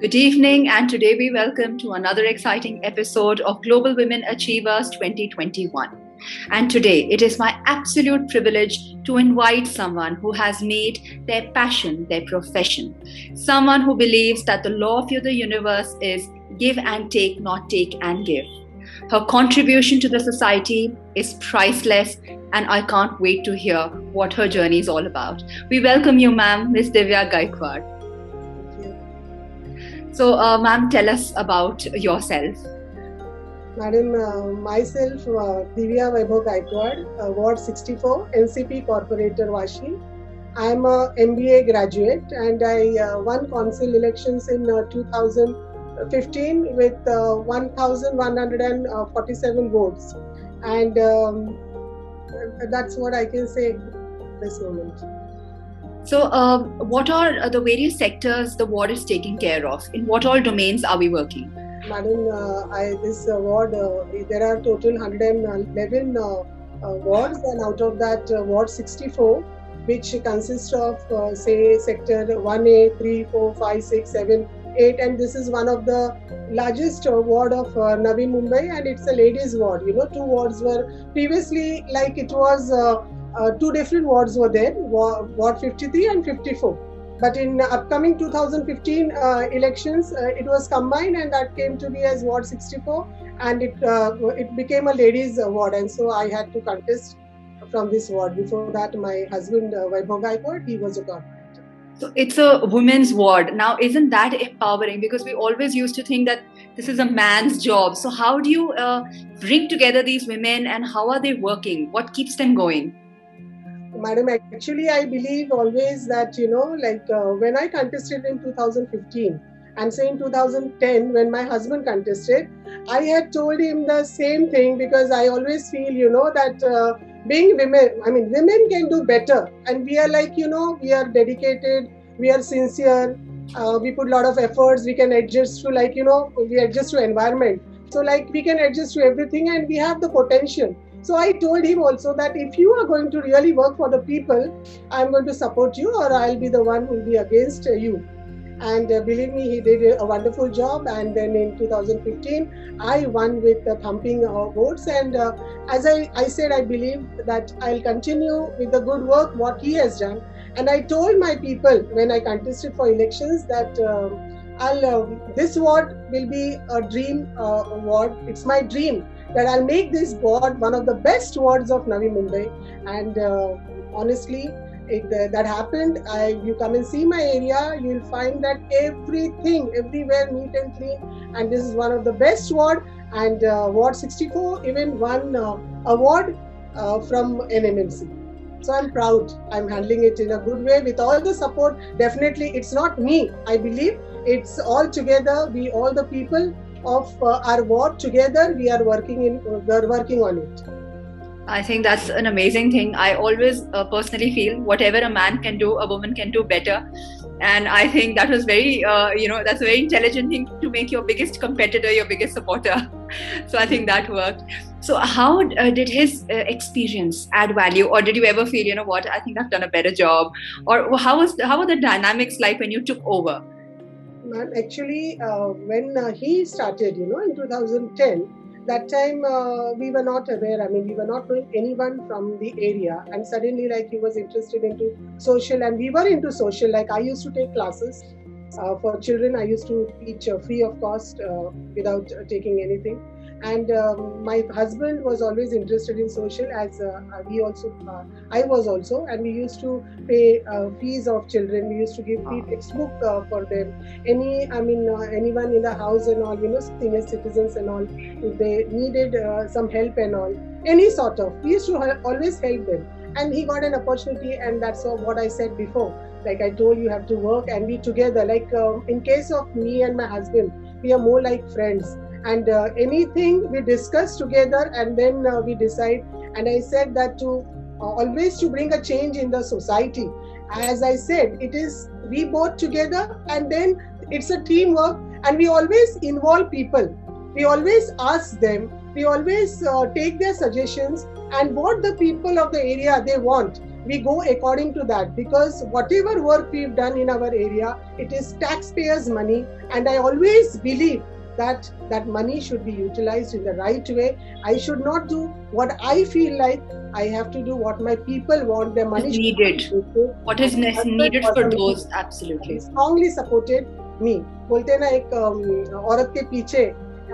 Good evening, and today we welcome to another exciting episode of Global Women Achievers 2021. And today it is my absolute privilege to invite someone who has made their passion their profession, someone who believes that the law of the universe is give and take, not take and give. Her contribution to the society is priceless, and I can't wait to hear what her journey is all about. We welcome you, ma'am, Ms. Divya Gaikwad. So, ma'am, tell us about yourself. Madam, myself, Divya Vaibhav Gaikwad, Ward 64, NCP Corporator Vashi. I am a MBA graduate and I won council elections in 2015 with 1,147 votes. And that's what I can say at this moment. So, what are the various sectors the ward is taking care of? In what all domains are we working? Madam, this ward, there are total 111 wards, and out of that, Ward 64, which consists of, say, Sector 1A, 3, 4, 5, 6, 7, 8, and this is one of the largest ward of Navi Mumbai, and it's a ladies' ward. You know, two wards were previously like it was. Two different wards were there, Ward 53 and 54. But in upcoming 2015 elections, it was combined and that came to be as Ward 64, and it became a ladies' ward, and so I had to contest from this ward. Before that, my husband Vaibhav Gaikwad, he was a corporator. So it's a women's ward. Now, isn't that empowering? Because we always used to think that this is a man's job. So how do you bring together these women, and how are they working? What keeps them going? Madam, actually, I believe always that, you know, like when I contested in 2015 and say in 2010, when my husband contested, I had told him the same thing, because I always feel, you know, that being women, I mean, women can do better. And we are like, you know, we are dedicated, we are sincere, we put a lot of efforts, we can adjust to, like, you know, we adjust to environment. So like we can adjust to everything and we have the potential. So I told him also that if you are going to really work for the people, I'm going to support you, or I'll be the one who will be against you. And believe me, he did a wonderful job. And then in 2015, I won with the thumping votes. And as I said, I believe that I'll continue with the good work, what he has done. And I told my people when I contested for elections that this ward will be a dream ward. It's my dream that I'll make this ward one of the best wards of Navi Mumbai. And honestly, that happened. You come and see my area, you'll find that everything, everywhere neat and clean. And this is one of the best ward. And Ward 64 even won award from NMMC. So I'm proud. I'm handling it in a good way with all the support. Definitely, it's not me. I believe it's all together. We, all the people of our ward together, we are working on it. I think that's an amazing thing. I always personally feel whatever a man can do, a woman can do better. And I think that was very, that's a very intelligent thing to make your biggest competitor your biggest supporter. So I think that worked. So how did his experience add value, or did you ever feel, you know what, I think I've done a better job? Or how were the dynamics like when you took over? Actually, when he started, you know, in 2010, that time we were not aware. I mean, we were not knowing anyone from the area, and suddenly, like, he was interested into social, and we were into social. Like, I used to take classes for children. I used to teach free of cost without taking anything. And my husband was always interested in social, as I was also, and we used to pay fees of children. We used to give free textbook for them. Anyone in the house and all, you know, senior citizens and all, if they needed some help and all, any sort of, we used to always help them. And he got an opportunity, and that's what I said before. Like I told you, have to work and be together. Like in case of me and my husband, we are more like friends. And anything we discuss together, and then we decide. And I said that to always to bring a change in the society. As I said, it is we both together, and then it's a teamwork, and we always involve people. We always ask them. We always take their suggestions and what the people of the area they want. we go according to that, because whatever work we've done in our area, it is taxpayers' money, and I always believe that that money should be utilized in the right way. I should not do what I feel like. I have to do what my people want. Their money needed. What is needed for those, absolutely. Strongly supported me. बोलते ना एक औरत के पीछे,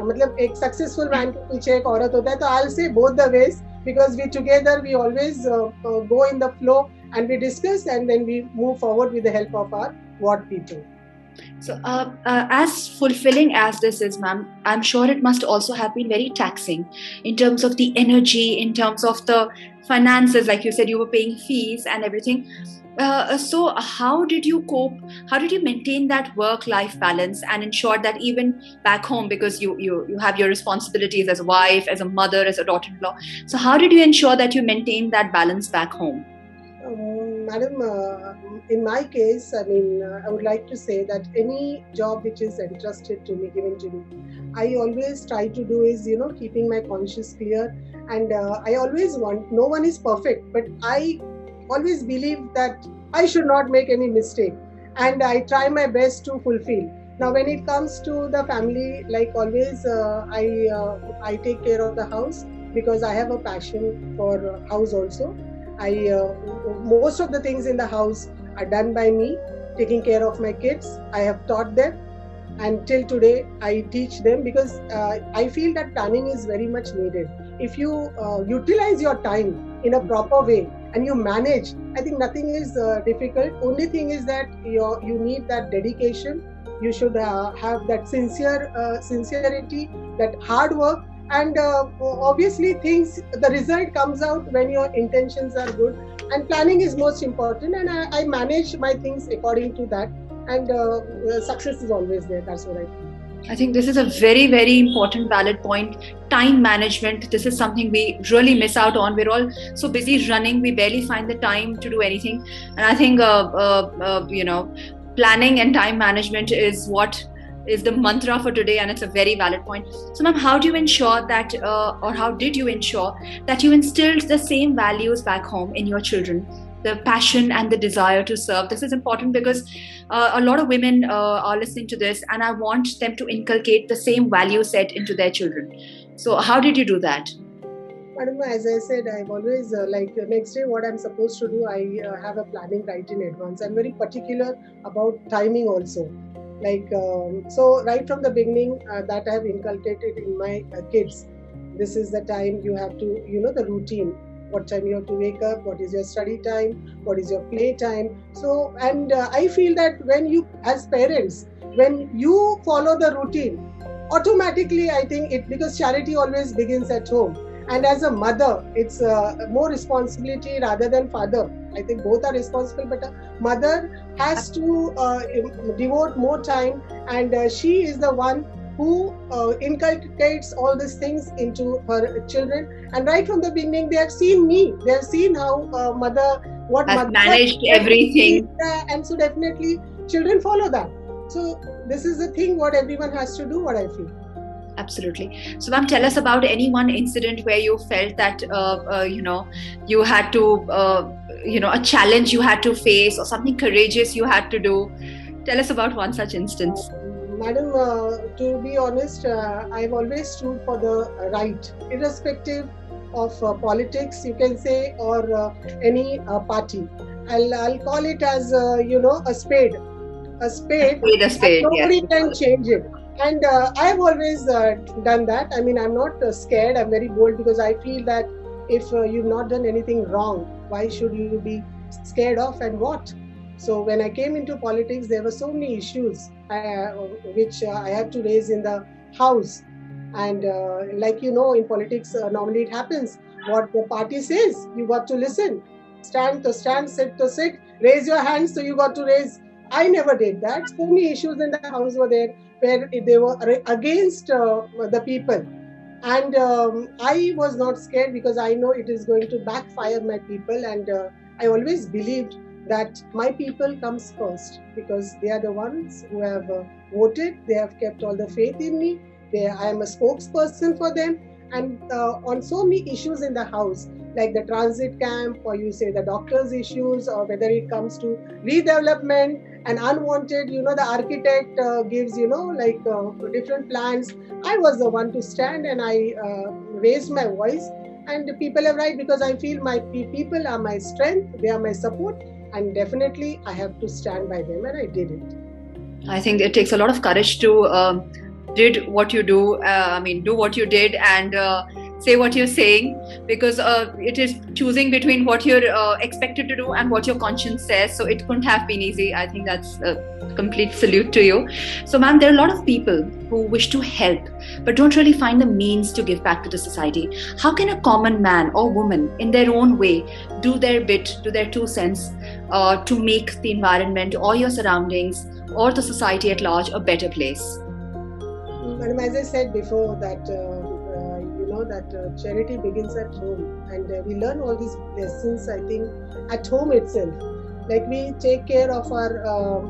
मतलब एक successful man के पीछे एक औरत होता है, तो I'll say both the ways, because we together we always go in the flow and we discuss and then we move forward with the help of our ward people. So as fulfilling as this is, ma'am, I'm sure it must also have been very taxing in terms of the energy, in terms of the finances. Like you said, you were paying fees and everything. So how did you cope? How did you maintain that work-life balance and ensure that even back home, because you have your responsibilities as a wife, as a mother, as a daughter-in-law. So how did you ensure that you maintain that balance back home? Madam, in my case, I mean, I would like to say that any job which is entrusted to me, given to me, I always try to do is, keeping my conscience clear. And I always want, no one is perfect, but I always believe that I should not make any mistake. And I try my best to fulfill. Now, when it comes to the family, like always, I take care of the house because I have a passion for house also. Most of the things in the house are done by me, taking care of my kids. I have taught them, and till today I teach them, because I feel that planning is very much needed. If you utilize your time in a proper way and you manage, I think nothing is difficult. Only thing is that you need that dedication. You should have that sincerity, that hard work. And obviously the result comes out when your intentions are good, and planning is most important, and I manage my things according to that, and success is always there. That's what I think. I think this is a very, very important valid point. Time management, this is something we really miss out on. We're all so busy running, we barely find the time to do anything. And I think planning and time management is what is the mantra for today, and it's a very valid point. So ma'am, how do you ensure that or how did you ensure that you instilled the same values back home in your children, the passion and the desire to serve? This is important because a lot of women are listening to this, and I want them to inculcate the same value set into their children. So how did you do that? Madam, as I said, I've always like next day what I'm supposed to do, I have a planning right in advance. I'm very particular about timing also. Like, so right from the beginning that I have inculcated in my kids, this is the time you have to, the routine, what time you have to wake up, what is your study time, what is your play time. So, and I feel that when you, as parents, when you follow the routine, automatically I think because charity always begins at home. And as a mother, it's more responsibility rather than father. I think both are responsible, but a mother has to devote more time, and she is the one who inculcates all these things into her children. And right from the beginning, they have seen me. They have seen how mother managed everything. And so definitely children follow that. So this is the thing what everyone has to do, what I feel. Absolutely. So ma'am, tell us about any one incident where you felt that, you had to, a challenge you had to face or something courageous you had to do. Tell us about one such instance. Madam, to be honest, I've always stood for the right, irrespective of politics, you can say, or any party. I'll call it as, a spade. A spade. Nobody can change it. And I've always done that. I mean, I'm not scared. I'm very bold, because I feel that if you've not done anything wrong, why should you be scared of, and what? So when I came into politics, there were so many issues which I had to raise in the house. And like in politics, normally it happens. What the party says, you got to listen. Stand to stand, sit to sit, raise your hands, so you got to raise. I never did that. So many issues in the house were there where they were against the people. And I was not scared, because I know it is going to backfire my people. And I always believed that my people comes first, because they are the ones who have voted. They have kept all the faith in me. I am a spokesperson for them. And on so many issues in the house, like the transit camp, or you say the doctor's issues, or whether it comes to redevelopment and unwanted, the architect gives, different plans. I was the one to stand, and I raised my voice. And people are right, because I feel my people are my strength, they are my support, and definitely I have to stand by them, and I did it. I think it takes a lot of courage to did what you do. Do what you did and say what you're saying, because it is choosing between what you're expected to do and what your conscience says. So it couldn't have been easy. I think that's a complete salute to you. So, ma'am, there are a lot of people who wish to help but don't really find the means to give back to the society. How can a common man or woman in their own way do their bit, do their 2 cents to make the environment or your surroundings or the society at large a better place? Madam, as I said before, that charity begins at home, and we learn all these lessons, I think, at home itself. Like, we take care of our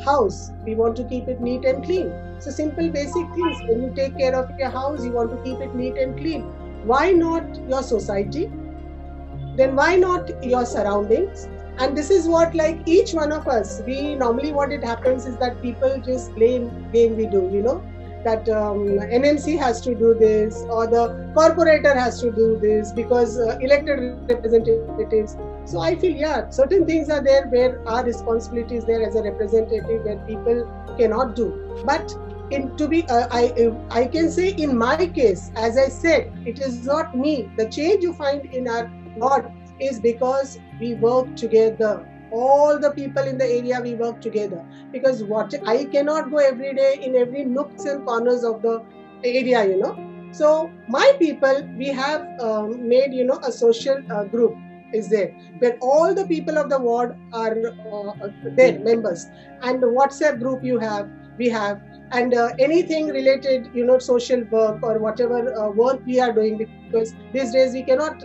house, we want to keep it neat and clean. So simple basic things. When you take care of your house, you want to keep it neat and clean. Why not your society? Then why not your surroundings? And this is what, like, each one of us, we normally, what it happens is that people just blame we do, that NMC has to do this, or the corporator has to do this, because elected representatives. So I feel, certain things are there where our responsibility is there as a representative, where people cannot do. But I can say, in my case, as I said, it is not me. The change you find in our ward is because we work together. All the people in the area, we work together, because I cannot go every day in every nooks and corners of the area, So my people, we have made, a social group is there, where all the people of the ward are there, members, and the WhatsApp group we have, and anything related, social work or whatever work we are doing, because these days we cannot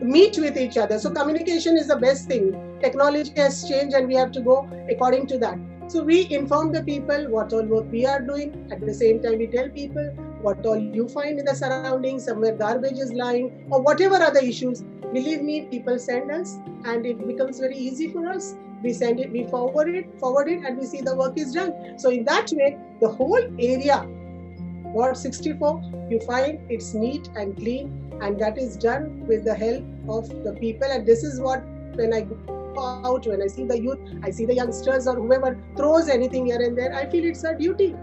meet with each other. So communication is the best thing. Technology has changed, and we have to go according to that. So we inform the people what all work we are doing. At the same time, we tell people what all you find in the surroundings, somewhere garbage is lying, or whatever other issues. Believe me, people send us, and it becomes very easy for us. We send it, we forward it, and we see the work is done. So in that way, the whole area, Ward 64, you find it's neat and clean, and that is done with the help of the people. And this is what, when I go out, when I see the youth, I see the youngsters or whoever throws anything here and there, I feel it's our duty.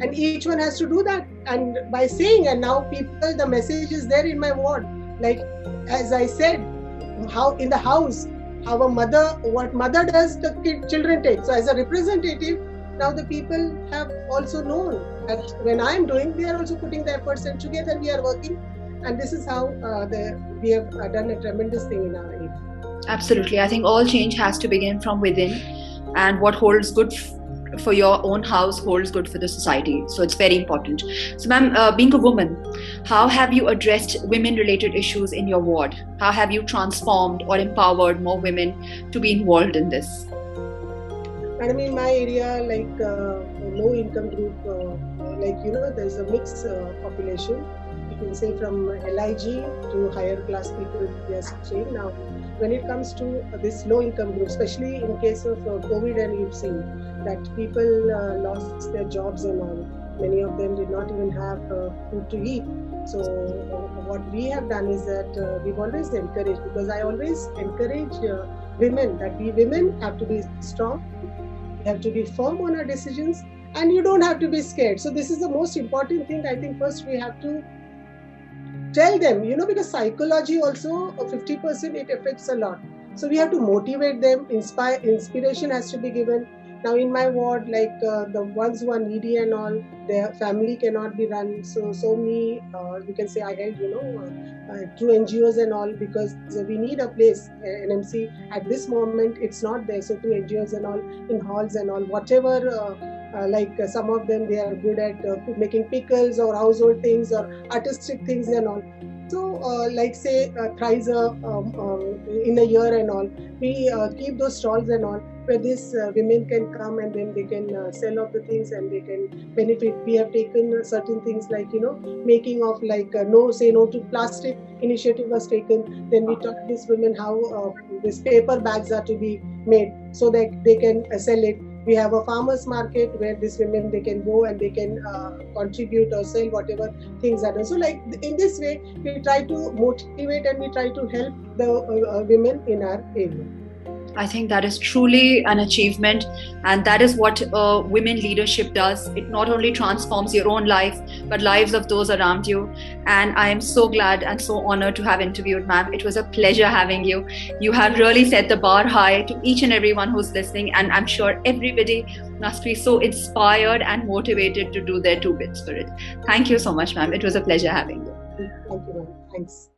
And each one has to do that. And by saying, and now people, the message is there in my ward. Like, as I said, how in the house, our mother, what mother does, the children take. So as a representative, now the people have also known that when I am doing, they are also putting the efforts, and together we are working. And this is how we have done a tremendous thing in our area. Absolutely. I think all change has to begin from within, and what holds good for your own house holds good for the society. So it's very important. So, ma'am, being a woman, how have you addressed women-related issues in your ward? How have you transformed or empowered more women to be involved in this? Madam, in my area, like low-income group, there's a mixed population. You can say from LIG to higher class people, they are staying now. When it comes to this low-income group, especially in case of COVID, and you've seen that people lost their jobs and all. Many of them did not even have food to eat. So what we have done is that we've always encouraged, because I always encourage women, that we women have to be strong, we have to be firm on our decisions, and you don't have to be scared. So this is the most important thing. I think first we have to tell them, because psychology also, 50% it affects a lot. So we have to motivate them, inspiration has to be given. Now in my ward, like the ones who are needy and all, their family cannot be run. So many, you can say I help, through NGOs and all, because we need a place. NMC at this moment, it's not there. So through NGOs and all, in halls and all, whatever, some of them, they are good at making pickles or household things or artistic things and all. So, like say thrice in a year and all, we keep those stalls and all where these women can come and then they can sell off the things and they can benefit. We have taken certain things like making of like say no to plastic initiative was taken. Then we taught these women how these paper bags are to be made so that they can sell it. We have a farmers market where these women they can go and they can contribute or sell whatever things are done. So like in this way we try to motivate and we try to help the women in our area. I think that is truly an achievement, and that is what women leadership does. It not only transforms your own life, but lives of those around you. And I am so glad and so honored to have interviewed ma'am. It was a pleasure having you. You have really set the bar high to each and everyone who's listening, and I'm sure everybody must be so inspired and motivated to do their two bits for it. Thank you so much, ma'am. It was a pleasure having you. Thank you, ma'am. Thanks.